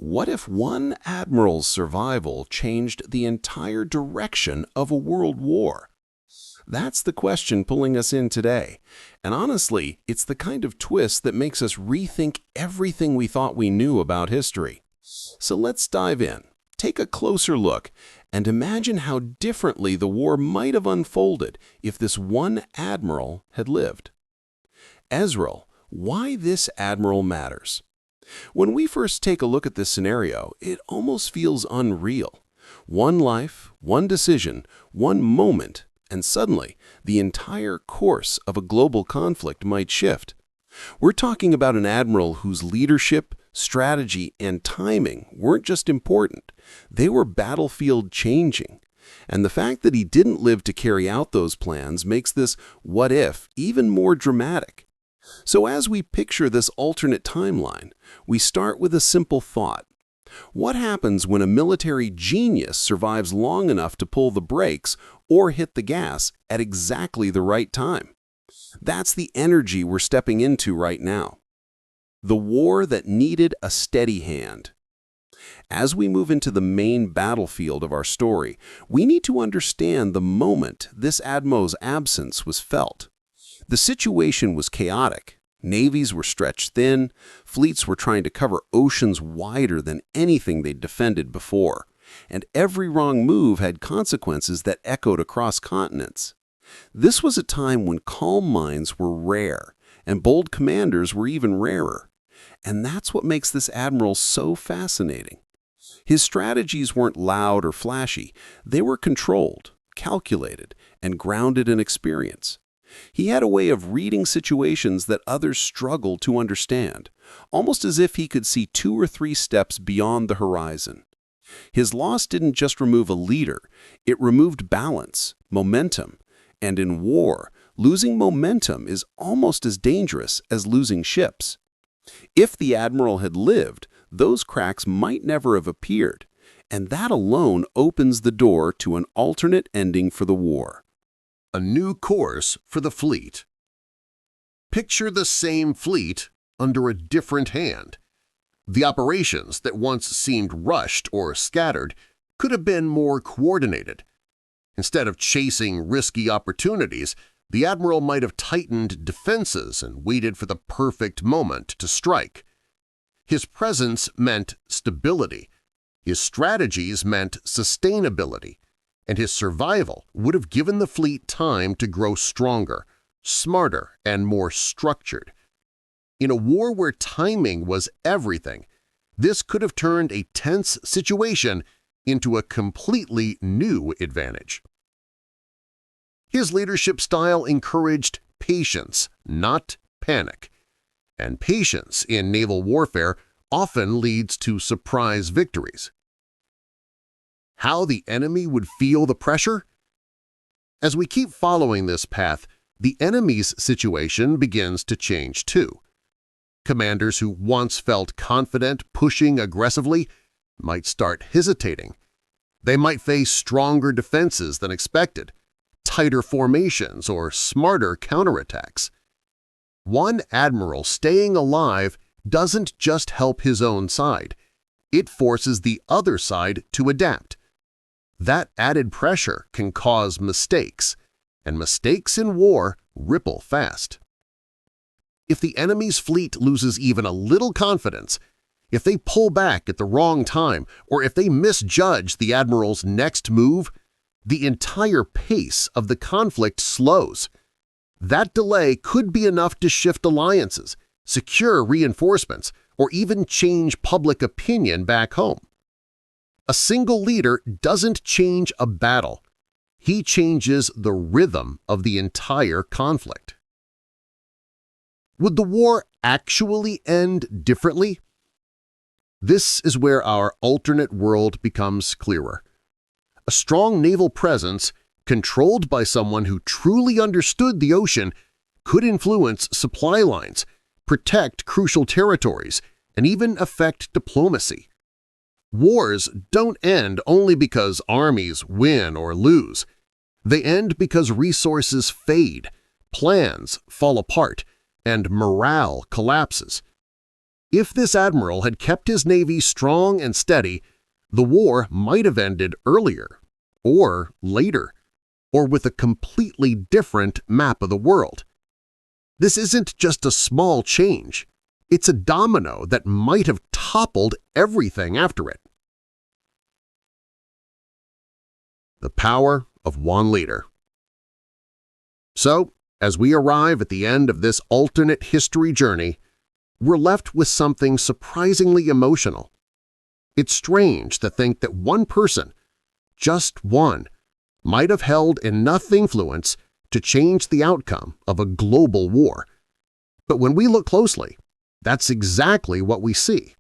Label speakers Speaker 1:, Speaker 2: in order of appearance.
Speaker 1: What if one admiral's survival changed the entire direction of a world war? That's the question pulling us in today. And honestly, it's the kind of twist that makes us rethink everything we thought we knew about history. So let's dive in, take a closer look, and imagine how differently the war might have unfolded if this one admiral had lived. Admiral, why this admiral matters. When we first take a look at this scenario, it almost feels unreal. One life, one decision, one moment, and suddenly the entire course of a global conflict might shift. We're talking about an admiral whose leadership, strategy, and timing weren't just important, they were battlefield changing. And the fact that he didn't live to carry out those plans makes this what if even more dramatic. So as we picture this alternate timeline, we start with a simple thought. What happens when a military genius survives long enough to pull the brakes or hit the gas at exactly the right time? That's the energy we're stepping into right now. The war that needed a steady hand. As we move into the main battlefield of our story, we need to understand the moment this admiral's absence was felt. The situation was chaotic. Navies were stretched thin, fleets were trying to cover oceans wider than anything they'd defended before, and every wrong move had consequences that echoed across continents. This was a time when calm minds were rare, and bold commanders were even rarer. And that's what makes this admiral so fascinating. His strategies weren't loud or flashy. They were controlled, calculated, and grounded in experience. He had a way of reading situations that others struggled to understand, almost as if he could see 2 or 3 steps beyond the horizon. His loss didn't just remove a leader, it removed balance, momentum, and in war, losing momentum is almost as dangerous as losing ships. If the admiral had lived, those cracks might never have appeared, and that alone opens the door to an alternate ending for the war.
Speaker 2: A new course for the fleet. Picture the same fleet under a different hand. The operations that once seemed rushed or scattered could have been more coordinated. Instead of chasing risky opportunities, the admiral might have tightened defenses and waited for the perfect moment to strike. His presence meant stability. His strategies meant sustainability. And his survival would have given the fleet time to grow stronger, smarter, and more structured. In a war where timing was everything, this could have turned a tense situation into a completely new advantage. His leadership style encouraged patience, not panic. And patience in naval warfare often leads to surprise victories. How the enemy would feel the pressure? As we keep following this path, the enemy's situation begins to change too. Commanders who once felt confident pushing aggressively might start hesitating. They might face stronger defenses than expected, tighter formations, or smarter counterattacks. One admiral staying alive doesn't just help his own side. It forces the other side to adapt. That added pressure can cause mistakes, and mistakes in war ripple fast. If the enemy's fleet loses even a little confidence, if they pull back at the wrong time, or if they misjudge the admiral's next move, the entire pace of the conflict slows. That delay could be enough to shift alliances, secure reinforcements, or even change public opinion back home. A single leader doesn't change a battle. He changes the rhythm of the entire conflict. Would the war actually end differently? This is where our alternate world becomes clearer. A strong naval presence, controlled by someone who truly understood the ocean, could influence supply lines, protect crucial territories, and even affect diplomacy. Wars don't end only because armies win or lose. They end because resources fade, plans fall apart, and morale collapses. If this admiral had kept his navy strong and steady, the war might have ended earlier, or later, or with a completely different map of the world. This isn't just a small change. It's a domino that might have toppled everything after it. The power of one leader. So, as we arrive at the end of this alternate history journey, we're left with something surprisingly emotional. It's strange to think that one person, just one, might have held enough influence to change the outcome of a global war. But when we look closely, that's exactly what we see.